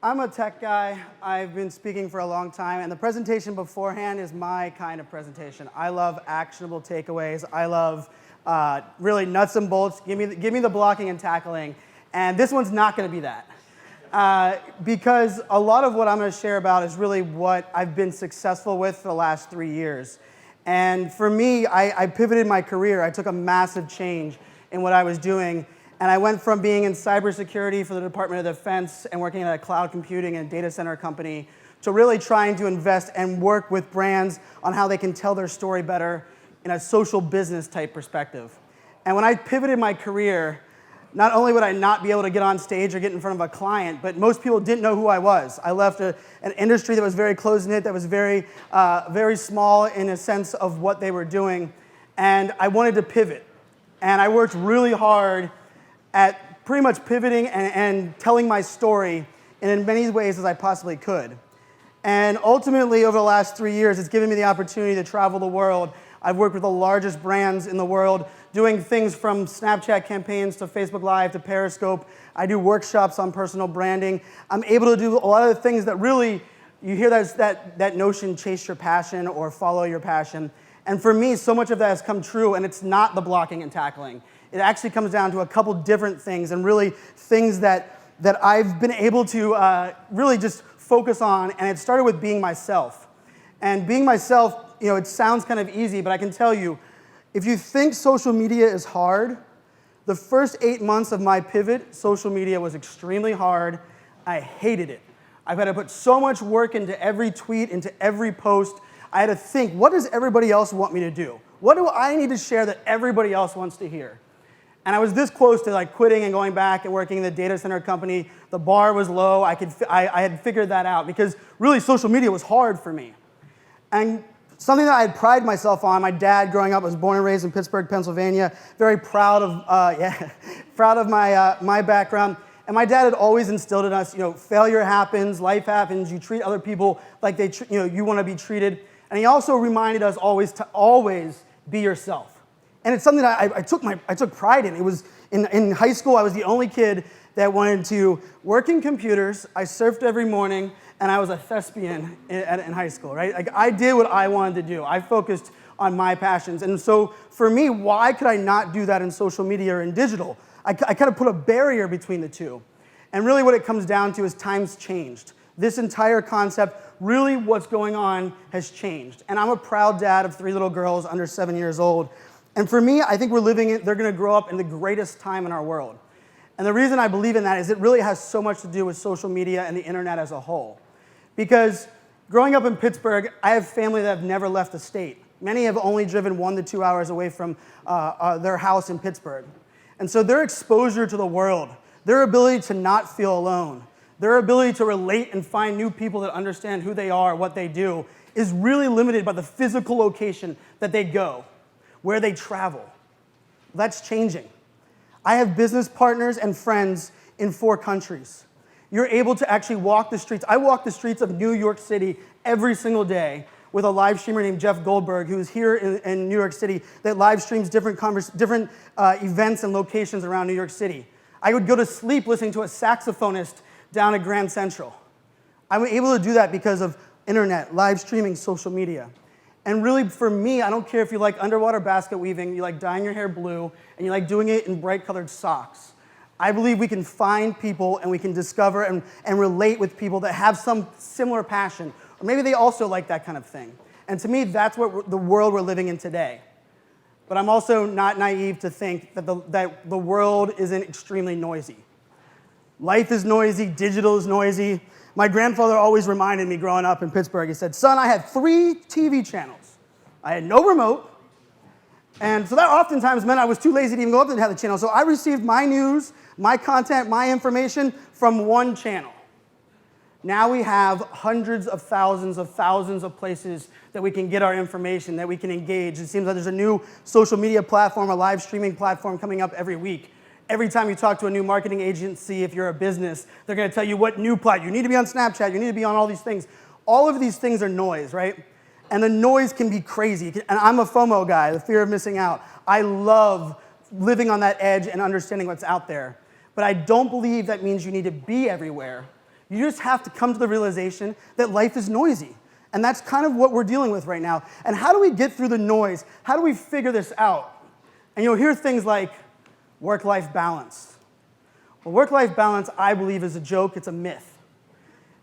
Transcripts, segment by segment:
I'm a tech guy. I've been speaking for a long time, and the presentation beforehand is my kind of presentation. I love actionable takeaways. I love really nuts and bolts. Give me the blocking and tackling, and this one's not going to be that. Because a lot of what I'm going to share about is really what I've been successful with for the last 3 years. And for me, I pivoted my career. I took a massive change in what I was doing. And I went from being in cybersecurity for the Department of Defense and working at a cloud computing and data center company to really trying to invest and work with brands on how they can tell their story better in a social business type perspective. And when I pivoted my career, not only would I not be able to get on stage or get in front of a client, but most people didn't know who I was. I left an industry that was very close-knit, that was very, very small in a sense of what they were doing, and I wanted to pivot. And I worked really hard at pretty much pivoting and telling my story in as many ways as I possibly could. And ultimately, over the last 3 years, it's given me the opportunity to travel the world. I've worked with the largest brands in the world, doing things from Snapchat campaigns to Facebook Live to Periscope. I do workshops on personal branding. I'm able to do a lot of the things that really, you hear that notion, chase your passion or follow your passion. And for me, so much of that has come true, and it's not the blocking and tackling. It actually comes down to a couple different things, and really things that I've been able to really just focus on, and it started with being myself. And being myself, you know, it sounds kind of easy, but I can tell you, if you think social media is hard, the first 8 months of my pivot, social media was extremely hard. I hated it. I've had to put so much work into every tweet, into every post. I had to think, what does everybody else want me to do? What do I need to share that everybody else wants to hear? And I was this close to like quitting and going back and working in the data center company. The bar was low. I had figured that out because really social media was hard for me. And something that I had prided myself on, my dad growing up was born and raised in Pittsburgh, Pennsylvania, very proud of, proud of my background. And my dad had always instilled in us, you know, failure happens, life happens, you treat other people like you want to be treated. And he also reminded us always to always be yourself. And it's something that I took pride in. It was in high school, I was the only kid that wanted to work in computers. I surfed every morning, and I was a thespian in high school, right? Like, I did what I wanted to do. I focused on my passions. And so for me, why could I not do that in social media or in digital? I kind of put a barrier between the two. And really what it comes down to is time's changed. This entire concept, really what's going on has changed. And I'm a proud dad of 3 little girls under 7 years old. And for me, I think they're going to grow up in the greatest time in our world. And the reason I believe in that is it really has so much to do with social media and the internet as a whole. Because growing up in Pittsburgh, I have family that have never left the state. Many have only driven 1 to 2 hours away from their house in Pittsburgh. And so their exposure to the world, their ability to not feel alone, their ability to relate and find new people that understand who they are, what they do, is really limited by the physical location that they go, where they travel. That's changing. I have business partners and friends in 4 countries. You're able to actually walk the streets. I walk the streets of New York City every single day with a live streamer named Jeff Goldberg, who's here in New York City, that live streams different events and locations around New York City. I would go to sleep listening to a saxophonist down at Grand Central. I'm able to do that because of internet, live streaming, social media. And really, for me, I don't care if you like underwater basket weaving, you like dyeing your hair blue, and you like doing it in bright-colored socks. I believe we can find people and we can discover and relate with people that have some similar passion. Or maybe they also like that kind of thing. And to me, that's what the world we're living in today. But I'm also not naive to think that the world isn't extremely noisy. Life is noisy, digital is noisy. My grandfather always reminded me growing up in Pittsburgh, he said, son, I had 3 TV channels. I had no remote, and so that oftentimes meant I was too lazy to even go up and have the channel. So I received my news, my content, my information from 1 channel. Now we have hundreds of thousands of places that we can get our information, that we can engage. It seems like there's a new social media platform, a live streaming platform coming up every week. Every time you talk to a new marketing agency, if you're a business, they're going to tell you what new platform. You need to be on Snapchat. You need to be on all these things. All of these things are noise, right? And the noise can be crazy. And I'm a FOMO guy, the fear of missing out. I love living on that edge and understanding what's out there. But I don't believe that means you need to be everywhere. You just have to come to the realization that life is noisy. And that's kind of what we're dealing with right now. And how do we get through the noise? How do we figure this out? And you'll hear things like work-life balance. Well, work-life balance, I believe, is a joke. It's a myth.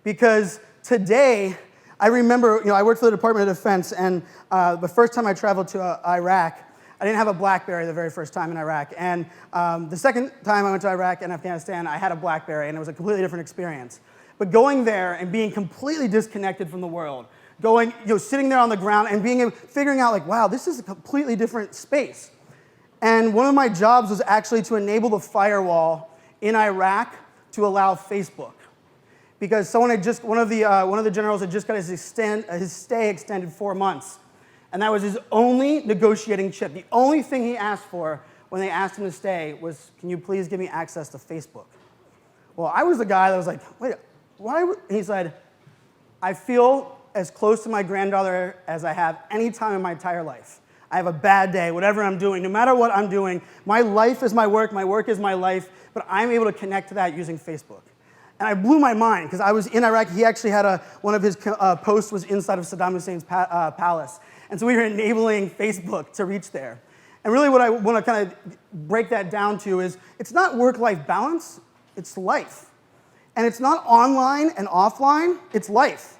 Because today, I remember, I worked for the Department of Defense, and the first time I traveled to Iraq, I didn't have a BlackBerry the very first time in Iraq. And the second time I went to Iraq and Afghanistan, I had a BlackBerry, and it was a completely different experience. But going there and being completely disconnected from the world, sitting there on the ground and figuring out, like, wow, this is a completely different space. And one of my jobs was actually to enable the firewall in Iraq to allow Facebook. Because one of the generals had just got his stay extended 4 months. And that was his only negotiating chip. The only thing he asked for when they asked him to stay was, can you please give me access to Facebook? Well, I was the guy that was like, wait, why? And he said, I feel as close to my granddaughter as I have any time in my entire life. I have a bad day, whatever I'm doing, no matter what I'm doing, my life is my work is my life, but I'm able to connect to that using Facebook. And I blew my mind, because I was in Iraq. He actually had one of his posts was inside of Saddam Hussein's palace. And so we were enabling Facebook to reach there. And really what I want to kind of break that down to is, it's not work-life balance, it's life. And it's not online and offline, it's life.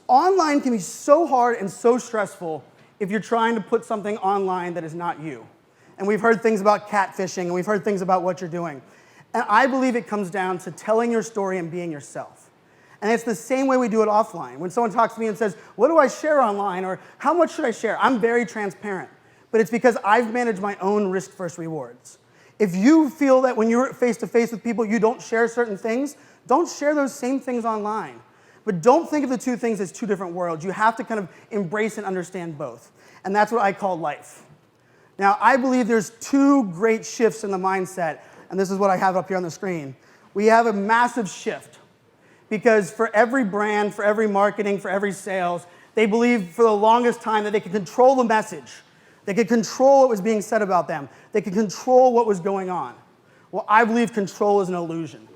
Online can be so hard and so stressful if you're trying to put something online that is not you. And we've heard things about catfishing, and we've heard things about what you're doing. And I believe it comes down to telling your story and being yourself. And it's the same way we do it offline. When someone talks to me and says, what do I share online, or how much should I share? I'm very transparent. But it's because I've managed my own risk versus rewards. If you feel that when you're face-to-face with people, you don't share certain things, don't share those same things online. But don't think of the two things as two different worlds. You have to kind of embrace and understand both. And that's what I call life. Now, I believe there's two great shifts in the mindset, and this is what I have up here on the screen. We have a massive shift, because for every brand, for every marketing, for every sales, they believed for the longest time that they could control the message. They could control what was being said about them. They could control what was going on. Well, I believe control is an illusion.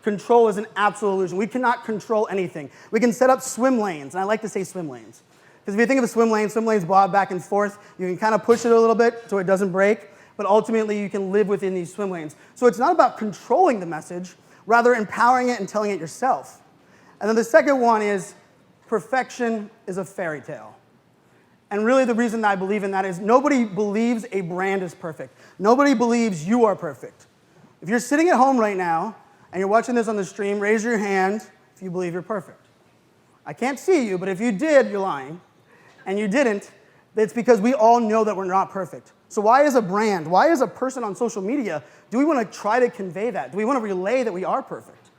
Control is an absolute illusion. We cannot control anything. We can set up swim lanes, and I like to say swim lanes. Because if you think of a swim lanes bob back and forth. You can kind of push it a little bit so it doesn't break, but ultimately you can live within these swim lanes. So it's not about controlling the message, rather empowering it and telling it yourself. And then the second one is perfection is a fairy tale. And really the reason I believe in that is nobody believes a brand is perfect. Nobody believes you are perfect. If you're sitting at home right now and you're watching this on the stream, raise your hand if you believe you're perfect. I can't see you, but if you did, you're lying. And you didn't, it's because we all know that we're not perfect. So why as a brand, why as a person on social media, do we want to try to convey that? Do we want to relay that we are perfect?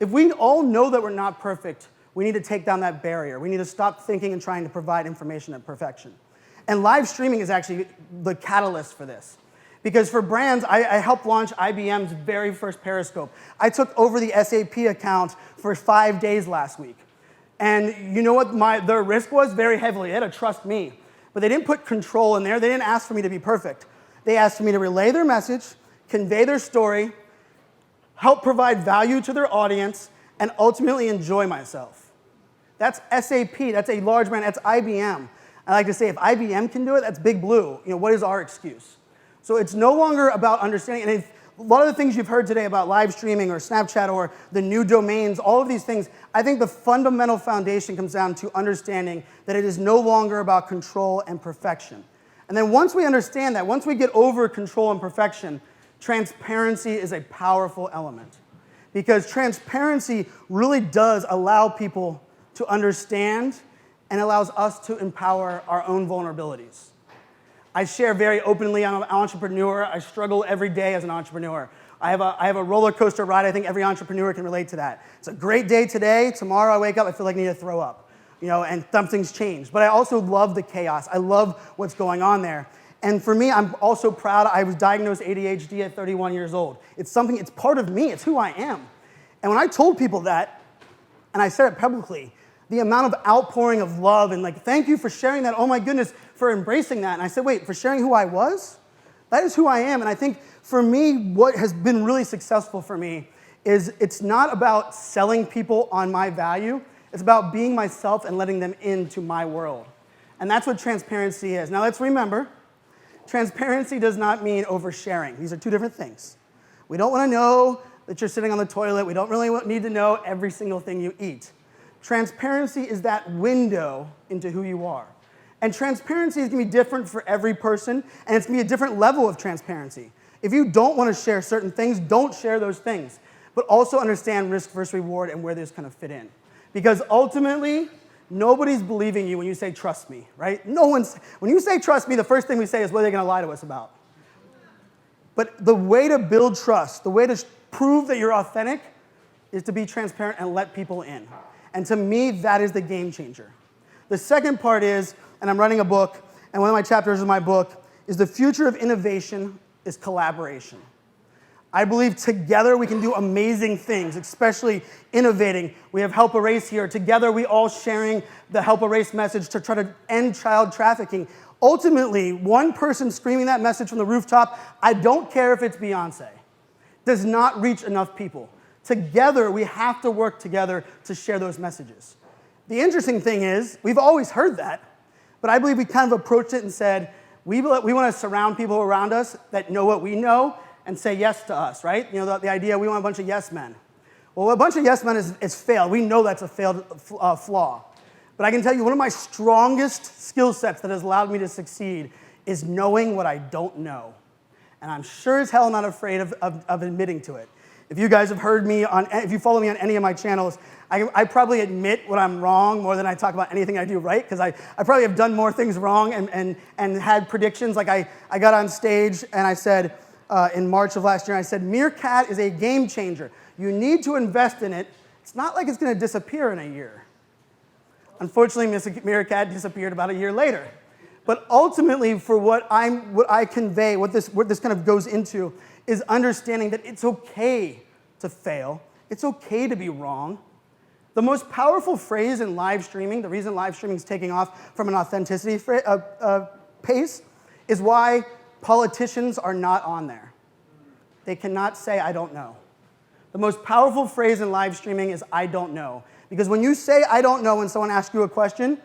If we all know that we're not perfect, we need to take down that barrier. We need to stop thinking and trying to provide information at perfection. And live streaming is actually the catalyst for this. Because for brands, I helped launch IBM's very first Periscope. I took over the SAP account for 5 days last week. And you know what their risk was? Very heavily. They had to trust me. But they didn't put control in there. They didn't ask for me to be perfect. They asked for me to relay their message, convey their story, help provide value to their audience, and ultimately enjoy myself. That's SAP. That's a large brand. That's IBM. I like to say, if IBM can do it, that's Big Blue. What is our excuse? So it's no longer about understanding. And a lot of the things you've heard today about live streaming or Snapchat or the new domains, all of these things, I think the fundamental foundation comes down to understanding that it is no longer about control and perfection. And then once we understand that, once we get over control and perfection, transparency is a powerful element. Because transparency really does allow people to understand and allows us to empower our own vulnerabilities. I share very openly. I'm an entrepreneur. I struggle every day as an entrepreneur. I have a roller coaster ride. I think every entrepreneur can relate to that. It's a great day today. Tomorrow I wake up, I feel like I need to throw up, and something's changed. But I also love the chaos. I love what's going on there. And for me, I'm also proud. I was diagnosed ADHD at 31 years old. It's part of me. It's who I am. And when I told people that, and I said it publicly, the amount of outpouring of love and thank you for sharing that. Oh my goodness, for embracing that. And I said, wait, for sharing who I was? That is who I am. And I think for me, what has been really successful for me is it's not about selling people on my value. It's about being myself and letting them into my world. And that's what transparency is. Now let's remember, transparency does not mean oversharing. These are two different things. We don't want to know that you're sitting on the toilet. We don't really need to know every single thing you eat. Transparency is that window into who you are. And transparency is going to be different for every person, and it's going to be a different level of transparency. If you don't want to share certain things, don't share those things. But also understand risk versus reward and where this kind of fit in. Because ultimately, nobody's believing you when you say, trust me, right? When you say trust me, the first thing we say is, what are they going to lie to us about? But the way to build trust, the way to prove that you're authentic, is to be transparent and let people in. And to me, that is the game changer. The second part is, and I'm running a book, and one of my chapters of my book is the future of innovation is collaboration. I believe together we can do amazing things, especially innovating. We have Help Erase here. Together we all sharing the Help Erase message to try to end child trafficking. Ultimately, one person screaming that message from the rooftop, I don't care if it's Beyonce, does not reach enough people. Together, we have to work together to share those messages. The interesting thing is, we've always heard that, but I believe we kind of approached it and said, we want to surround people around us that know what we know and say yes to us, right? You know, the idea we want a bunch of yes men. Well, a bunch of yes men is failed. We know that's a failed flaw. But I can tell you one of my strongest skill sets that has allowed me to succeed is knowing what I don't know. And I'm sure as hell not afraid of admitting to it. If you guys have heard me if you follow me on any of my channels, I probably admit when I'm wrong more than I talk about anything I do right, because I probably have done more things wrong and had predictions. Like I got on stage and I said, in March of last year, I said, Meerkat is a game changer. You need to invest in it. It's not like it's going to disappear in a year. Unfortunately, Meerkat disappeared about a year later. But ultimately, for what I convey, what this kind of goes into, is understanding that it's okay to fail. It's okay to be wrong. The most powerful phrase in live streaming, the reason live streaming is taking off from an authenticity pace, is why politicians are not on there. They cannot say, I don't know. The most powerful phrase in live streaming is, I don't know. Because when you say, I don't know, when someone asks you a question,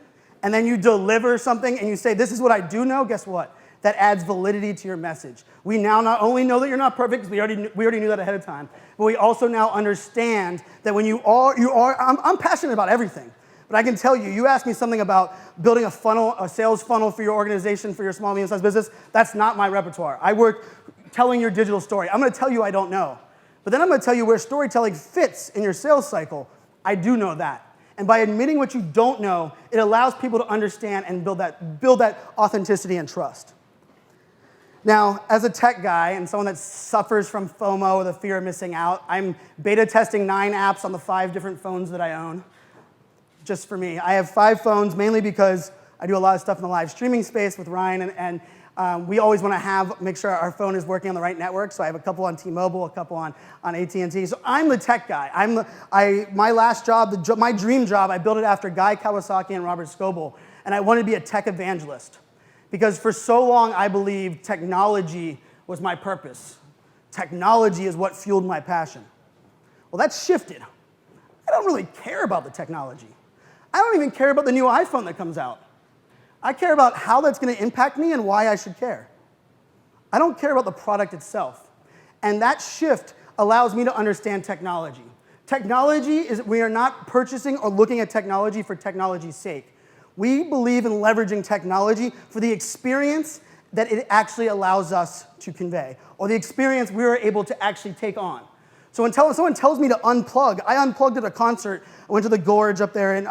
and then you deliver something and you say, this is what I do know, guess what? That adds validity to your message. We now not only know that you're not perfect, because we already knew that ahead of time, but we also now understand that when I'm passionate about everything. But I can tell you, you ask me something about building a sales funnel for your organization, for your small, medium-sized business, that's not my repertoire. I work telling your digital story. I'm going to tell you I don't know. But then I'm going to tell you where storytelling fits in your sales cycle. I do know that. And by admitting what you don't know, it allows people to understand and build that authenticity and trust. Now, as a tech guy and someone that suffers from FOMO, or the fear of missing out, I'm beta testing 9 apps on the 5 different phones that I own. Just for me. I have 5 phones, mainly because I do a lot of stuff in the live streaming space with Ryan, and we always want to make sure our phone is working on the right network. So I have a couple on T-Mobile, a couple on AT&T. So I'm the tech guy. My last job, my dream job, I built it after Guy Kawasaki and Robert Scoble, and I wanted to be a tech evangelist. Because for so long, I believed technology was my purpose. Technology is what fueled my passion. Well, that's shifted. I don't really care about the technology. I don't even care about the new iPhone that comes out. I care about how that's going to impact me and why I should care. I don't care about the product itself. And that shift allows me to understand technology. Technology is, we are not purchasing or looking at technology for technology's sake. We believe in leveraging technology for the experience that it actually allows us to convey, or the experience we are able to actually take on. So when someone tells me to unplug, I unplugged at a concert. I went to the Gorge up there in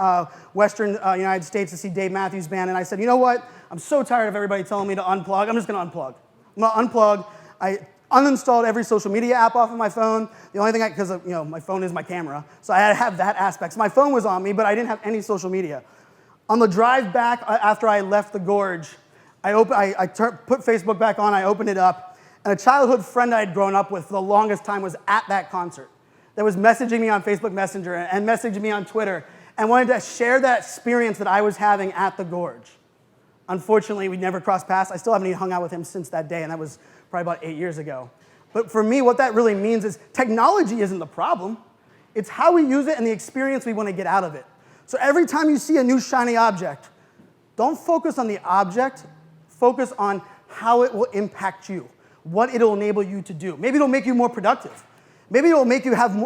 western United States to see Dave Matthews Band, and I said, you know what? I'm so tired of everybody telling me to unplug. I'm just going to unplug. I'm going to unplug. I uninstalled every social media app off of my phone. The only thing, because my phone is my camera, so I had to have that aspect. So my phone was on me, but I didn't have any social media. On the drive back, after I left the Gorge, I put Facebook back on, I opened it up, and a childhood friend I had grown up with for the longest time was at that concert. That was messaging me on Facebook Messenger and messaging me on Twitter and wanted to share that experience that I was having at the Gorge. Unfortunately, we never crossed paths. I still haven't even hung out with him since that day, and that was probably about 8 years ago. But for me, what that really means is technology isn't the problem. It's how we use it and the experience we want to get out of it. So every time you see a new shiny object, don't focus on the object, focus on how it will impact you, what it'll enable you to do. Maybe it'll make you more productive. Maybe it'll make you have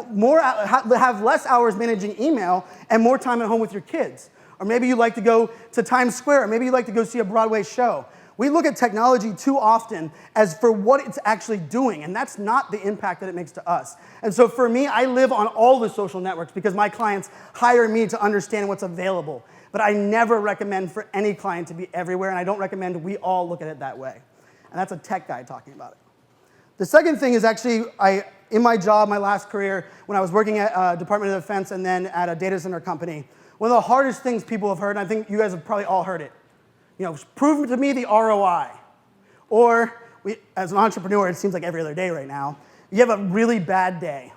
less hours managing email and more time at home with your kids. Or maybe you like to go to Times Square, or maybe you like to go see a Broadway show. We look at technology too often as for what it's actually doing, and that's not the impact that it makes to us. And so for me, I live on all the social networks because my clients hire me to understand what's available. But I never recommend for any client to be everywhere, and I don't recommend we all look at it that way. And that's a tech guy talking about it. The second thing is actually, in my job, my last career, when I was working at Department of Defense and then at a data center company, one of the hardest things people have heard, and I think you guys have probably all heard it, prove to me the ROI. Or, as an entrepreneur, it seems like every other day right now, you have a really bad day.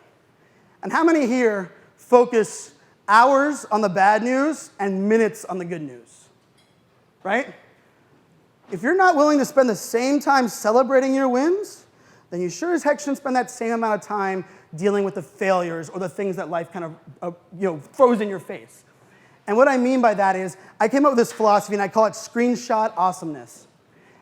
And how many here focus hours on the bad news and minutes on the good news? Right? If you're not willing to spend the same time celebrating your wins, then you sure as heck shouldn't spend that same amount of time dealing with the failures or the things that life kind of throws in your face. And what I mean by that is, I came up with this philosophy, and I call it screenshot awesomeness.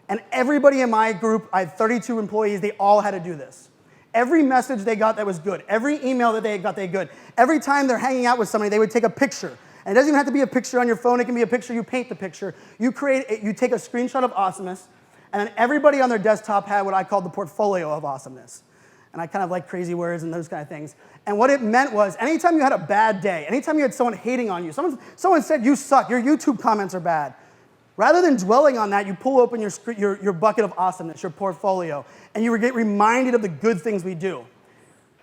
And everybody in my group, I have 32 employees, they all had to do this. Every message they got that was good, every email that they got, they good. Every time they're hanging out with somebody, they would take a picture. And it doesn't even have to be a picture on your phone, it can be a picture, you paint the picture. You take a screenshot of awesomeness, and then everybody on their desktop had what I called the portfolio of awesomeness. And I kind of like crazy words and those kind of things. And what it meant was, anytime you had a bad day, anytime you had someone hating on you, someone said, you suck, your YouTube comments are bad. Rather than dwelling on that, you pull open your bucket of awesomeness, your portfolio, and you get reminded of the good things we do.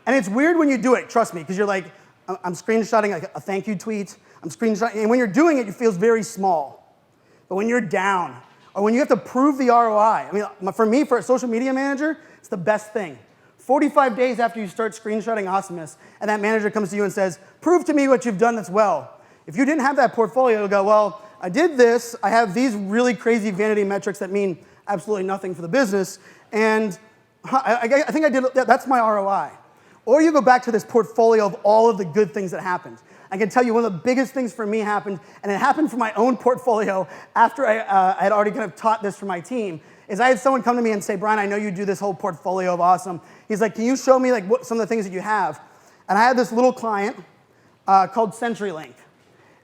And it's weird when you do it, trust me, because you're like, I'm screenshotting like a thank you tweet, I'm screenshotting, and when you're doing it, it feels very small. But when you're down, or when you have to prove the ROI, I mean, for me, for a social media manager, it's the best thing. 45 days after you start screenshotting awesomeness, and that manager comes to you and says, prove to me what you've done that's well. If you didn't have that portfolio, you'll go, well, I did this, I have these really crazy vanity metrics that mean absolutely nothing for the business, and I think I did, that's my ROI. Or you go back to this portfolio of all of the good things that happened. I can tell you one of the biggest things for me happened, and it happened for my own portfolio after I had already kind of taught this for my team, is I had someone come to me and say, Brian, I know you do this whole portfolio of awesome. He's like, can you show me like some of the things that you have? And I had this little client called CenturyLink.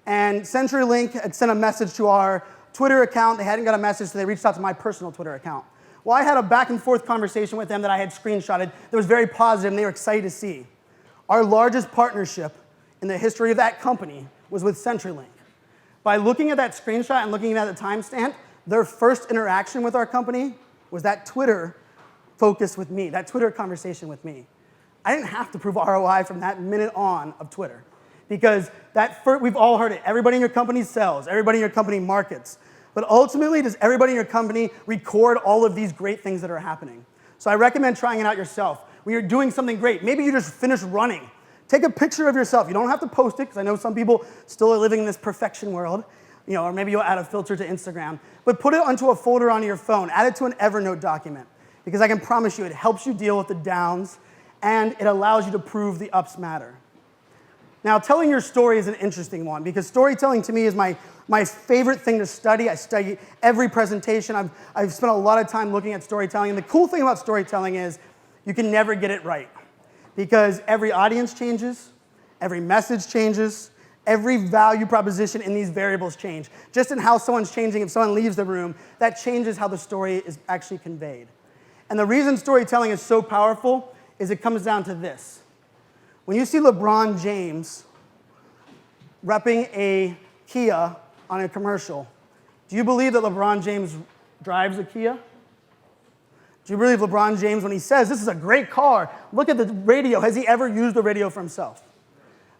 And CenturyLink had sent a message to our Twitter account. They hadn't got a message, so they reached out to my personal Twitter account. Well, I had a back and forth conversation with them that I had screenshotted that was very positive, and they were excited to see. Our largest partnership in the history of that company was with CenturyLink. By looking at that screenshot and looking at the timestamp, their first interaction with our company was that Twitter focus with me, that Twitter conversation with me. I didn't have to prove ROI from that minute on of Twitter. Because we've all heard it. Everybody in your company sells. Everybody in your company markets. But ultimately, does everybody in your company record all of these great things that are happening? So I recommend trying it out yourself. When you're doing something great, maybe you just finished running. Take a picture of yourself. You don't have to post it, because I know some people still are living in this perfection world. Or maybe you'll add a filter to Instagram. But put it onto a folder on your phone. Add it to an Evernote document. Because I can promise you, it helps you deal with the downs, and it allows you to prove the ups matter. Now, telling your story is an interesting one, because storytelling to me is my favorite thing to study. I study every presentation. I've spent a lot of time looking at storytelling. And the cool thing about storytelling is you can never get it right, because every audience changes, every message changes, every value proposition in these variables change. Just in how someone's changing, if someone leaves the room, that changes how the story is actually conveyed. And the reason storytelling is so powerful is it comes down to this. When you see LeBron James repping a Kia on a commercial, do you believe that LeBron James drives a Kia? Do you believe LeBron James, when he says, this is a great car, look at the radio, has he ever used the radio for himself?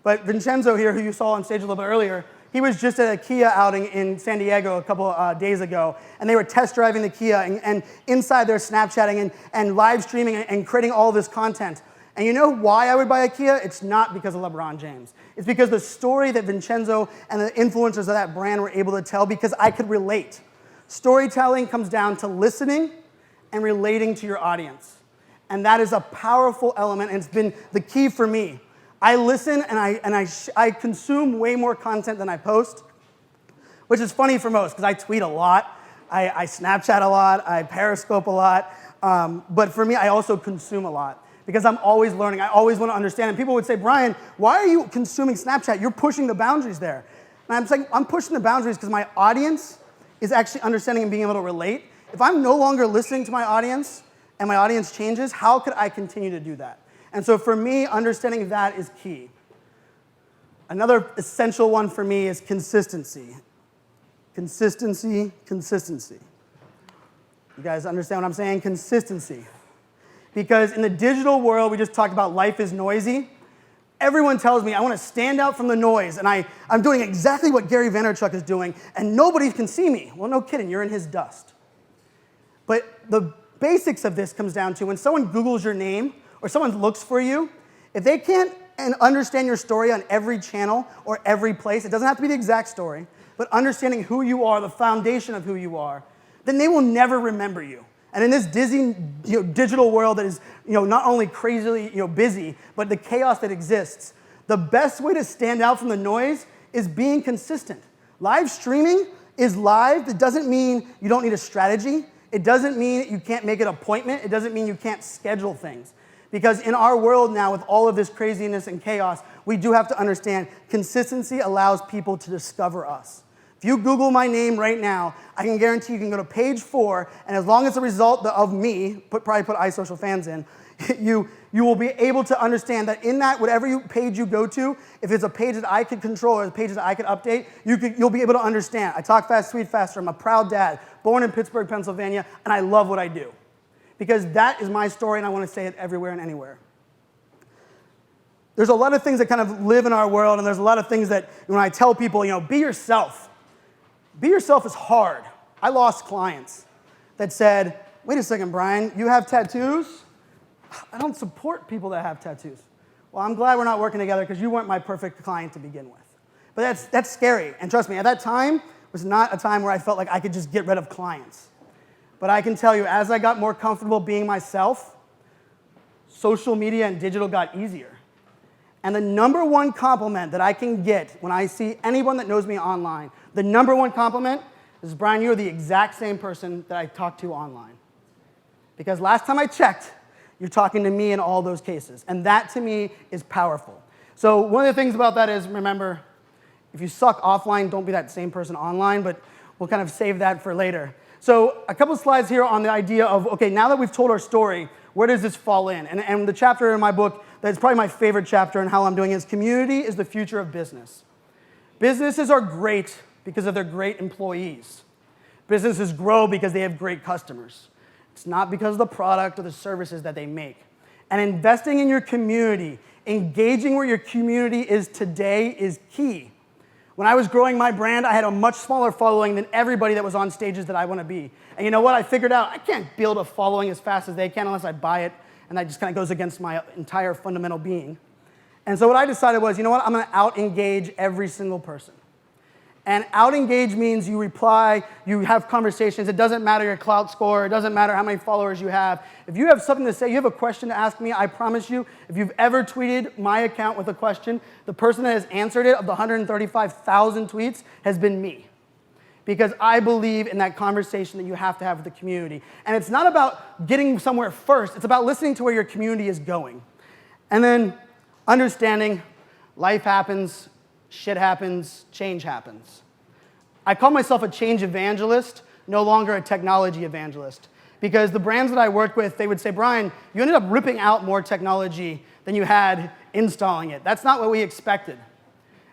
But Vincenzo here, who you saw on stage a little bit earlier, he was just at a Kia outing in San Diego a couple days ago, and they were test driving the Kia, and inside they're Snapchatting and live streaming and creating all this content. And you know why I would buy a Kia? It's not because of LeBron James. It's because the story that Vincenzo and the influencers of that brand were able to tell, because I could relate. Storytelling comes down to listening and relating to your audience. And that is a powerful element, and it's been the key for me. I listen and I consume way more content than I post, which is funny for most because I tweet a lot, I Snapchat a lot, I Periscope a lot, but for me, I also consume a lot because I'm always learning. I always want to understand. And people would say, Brian, why are you consuming Snapchat? You're pushing the boundaries there. And I'm saying, I'm pushing the boundaries because my audience is actually understanding and being able to relate. If I'm no longer listening to my audience and my audience changes, how could I continue to do that? And so for me, understanding that is key. Another essential one for me is consistency. Consistency, consistency. You guys understand what I'm saying? Consistency. Because in the digital world, we just talked about life is noisy. Everyone tells me I want to stand out from the noise, and I'm doing exactly what Gary Vaynerchuk is doing, and nobody can see me. Well, no kidding, you're in his dust. But the basics of this comes down to when someone Googles your name or someone looks for you, if they can't understand your story on every channel or every place, it doesn't have to be the exact story, but understanding who you are, the foundation of who you are, then they will never remember you. And in this dizzy, digital world that is not only crazily busy, but the chaos that exists, the best way to stand out from the noise is being consistent. Live streaming is live. It doesn't mean you don't need a strategy. It doesn't mean you can't make an appointment. It doesn't mean you can't schedule things. Because in our world now, with all of this craziness and chaos, we do have to understand consistency allows people to discover us. If you Google my name right now, I can guarantee you can go to page 4, and as long as the result of me, probably put iSocial fans in, you will be able to understand that in that, whatever page you go to, if it's a page that I could control or a page that I could update, you'll be able to understand. I talk fast, tweet faster. I'm a proud dad, born in Pittsburgh, Pennsylvania, and I love what I do. Because that is my story, and I want to say it everywhere and anywhere. There's a lot of things that kind of live in our world, and there's a lot of things that when I tell people, be yourself. Be yourself is hard. I lost clients that said, wait a second, Brian, you have tattoos? I don't support people that have tattoos. Well, I'm glad we're not working together because you weren't my perfect client to begin with. But that's scary. And trust me, at that time, was not a time where I felt like I could just get rid of clients. But I can tell you, as I got more comfortable being myself, social media and digital got easier. And the number one compliment that I can get when I see anyone that knows me online, the number one compliment is, Brian, you're the exact same person that I talked to online. Because last time I checked, you're talking to me in all those cases. And that, to me, is powerful. So one of the things about that is, remember, if you suck offline, don't be that same person online, but we'll kind of save that for later. So a couple slides here on the idea of, okay, now that we've told our story, where does this fall in? And the chapter in my book that's probably my favorite chapter and how I'm doing is community is the future of business. Businesses are great because of their great employees. Businesses grow because they have great customers. It's not because of the product or the services that they make. And investing in your community, engaging where your community is today is key. When I was growing my brand, I had a much smaller following than everybody that was on stages that I want to be. And you know what? I figured out I can't build a following as fast as they can unless I buy it, and that just kind of goes against my entire fundamental being. And so what I decided was, you know what? I'm going to out-engage every single person. And out-engage means you reply, you have conversations. It doesn't matter your clout score. It doesn't matter how many followers you have. If you have something to say, you have a question to ask me, I promise you, if you've ever tweeted my account with a question, the person that has answered it of the 135,000 tweets has been me. Because I believe in that conversation that you have to have with the community. And it's not about getting somewhere first. It's about listening to where your community is going. And then understanding life happens, shit happens, change happens. I call myself a change evangelist, no longer a technology evangelist. Because the brands that I work with, they would say, Brian, you ended up ripping out more technology than you had installing it. That's not what we expected.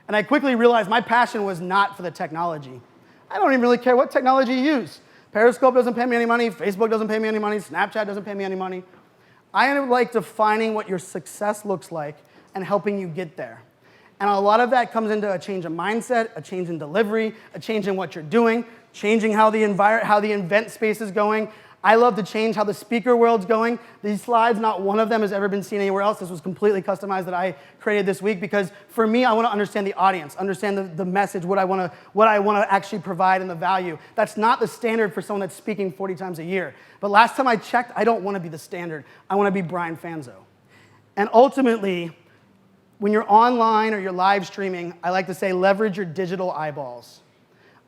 And I quickly realized my passion was not for the technology. I don't even really care what technology you use. Periscope doesn't pay me any money, Facebook doesn't pay me any money, Snapchat doesn't pay me any money. I like defining what your success looks like and helping you get there. And a lot of that comes into a change of mindset, a change in delivery, a change in what you're doing, changing how the event space is going. I love to change how the speaker world's going. These slides, not one of them has ever been seen anywhere else. This was completely customized that I created this week because for me, I want to understand the audience, understand the message, what I want to actually provide and the value. That's not the standard for someone that's speaking 40 times a year. But last time I checked, I don't want to be the standard. I want to be Brian Fanzo. And ultimately, when you're online or you're live streaming, I like to say leverage your digital eyeballs.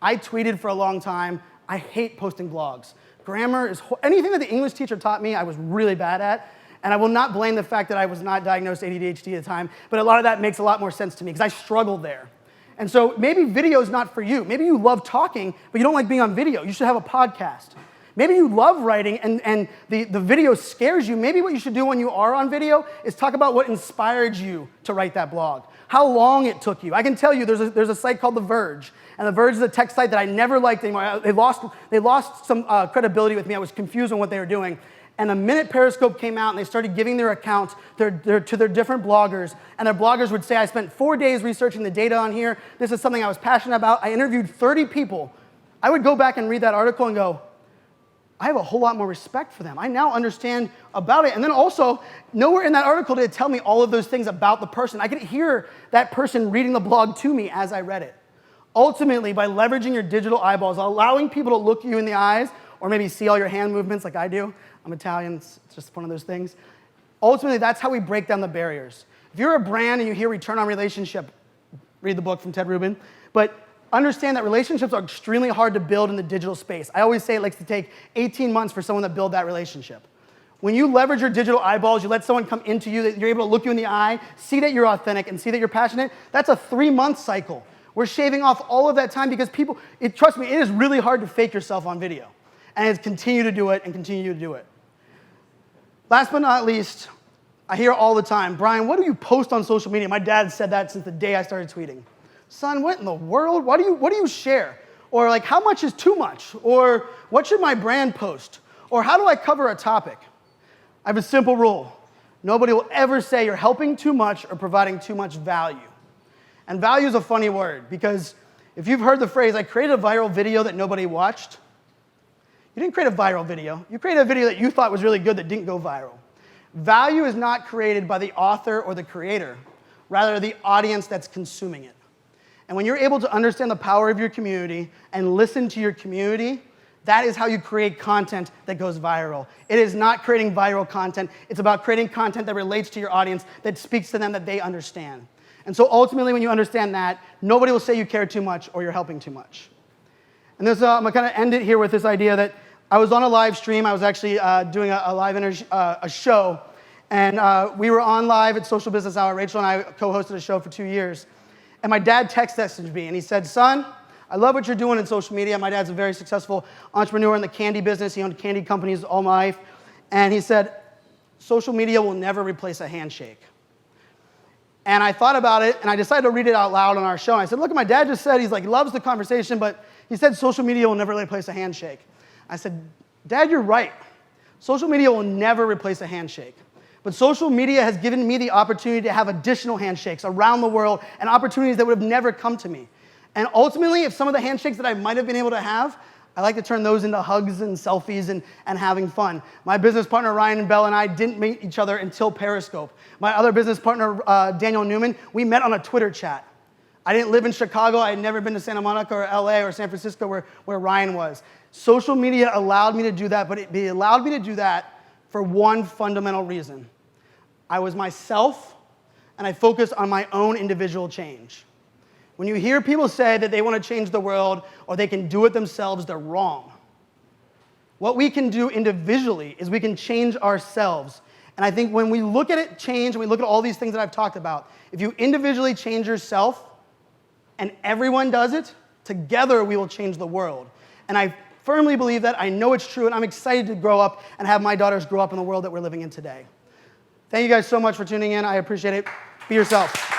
I tweeted for a long time. I hate posting blogs. Grammar is anything that the English teacher taught me, I was really bad at. And I will not blame the fact that I was not diagnosed ADHD at the time, but a lot of that makes a lot more sense to me because I struggled there. And so maybe video is not for you. Maybe you love talking, but you don't like being on video. You should have a podcast. Maybe you love writing and the video scares you. Maybe what you should do when you are on video is talk about what inspired you to write that blog, how long it took you. I can tell you there's a site called The Verge, and The Verge is a tech site that I never liked anymore. They lost some credibility with me. I was confused on what they were doing. And the minute Periscope came out and they started giving their accounts to their different bloggers, and their bloggers would say, I spent 4 days researching the data on here. This is something I was passionate about. I interviewed 30 people. I would go back and read that article and go, I have a whole lot more respect for them. I now understand about it. And then also, nowhere in that article did it tell me all of those things about the person. I could hear that person reading the blog to me as I read it. Ultimately, by leveraging your digital eyeballs, allowing people to look you in the eyes, or maybe see all your hand movements like I do. I'm Italian, it's just one of those things. Ultimately, that's how we break down the barriers. If you're a brand and you hear return on relationship, read the book from Ted Rubin, but understand that relationships are extremely hard to build in the digital space. I always say it likes to take 18 months for someone to build that relationship. When you leverage your digital eyeballs, you let someone come into you, that you're able to look you in the eye, see that you're authentic, and see that you're passionate, that's a 3-month cycle. We're shaving off all of that time because people, trust me, it is really hard to fake yourself on video. And it's continue to do it and continue to do it. Last but not least, I hear all the time, Brian, what do you post on social media? My dad said that since the day I started tweeting. Son, what in the world? What do you share? Or like, how much is too much? Or what should my brand post? Or how do I cover a topic? I have a simple rule. Nobody will ever say you're helping too much or providing too much value. And value is a funny word because if you've heard the phrase, I created a viral video that nobody watched, you didn't create a viral video. You created a video that you thought was really good that didn't go viral. Value is not created by the author or the creator, rather the audience that's consuming it. And when you're able to understand the power of your community and listen to your community, that is how you create content that goes viral. It is not creating viral content. It's about creating content that relates to your audience, that speaks to them, that they understand. And so ultimately, when you understand that, nobody will say you care too much or you're helping too much. And this, I'm going to kind of end it here with this idea that I was on a live stream. I was actually doing a live show. And we were on live at Social Business Hour. Rachel and I co-hosted a show for 2 years. And my dad text messaged me, and he said, son, I love what you're doing in social media. My dad's a very successful entrepreneur in the candy business. He owned candy companies all my life. And he said, social media will never replace a handshake. And I thought about it, and I decided to read it out loud on our show. And I said, look, my dad just said, he's like, loves the conversation, but he said social media will never replace a handshake. I said, Dad, you're right. Social media will never replace a handshake. But social media has given me the opportunity to have additional handshakes around the world and opportunities that would have never come to me. And ultimately, if some of the handshakes that I might have been able to have, I like to turn those into hugs and selfies and having fun. My business partner, Ryan and Bell, and I didn't meet each other until Periscope. My other business partner, Daniel Newman, we met on a Twitter chat. I didn't live in Chicago. I had never been to Santa Monica or LA or San Francisco where Ryan was. Social media allowed me to do that, but it allowed me to do that for one fundamental reason. I was myself, and I focused on my own individual change. When you hear people say that they want to change the world or they can do it themselves, they're wrong. What we can do individually is we can change ourselves. And I think when we look at it change, and we look at all these things that I've talked about, if you individually change yourself and everyone does it, together we will change the world. And I firmly believe that. I know it's true, and I'm excited to grow up and have my daughters grow up in the world that we're living in today. Thank you guys so much for tuning in. I appreciate it. Be yourself.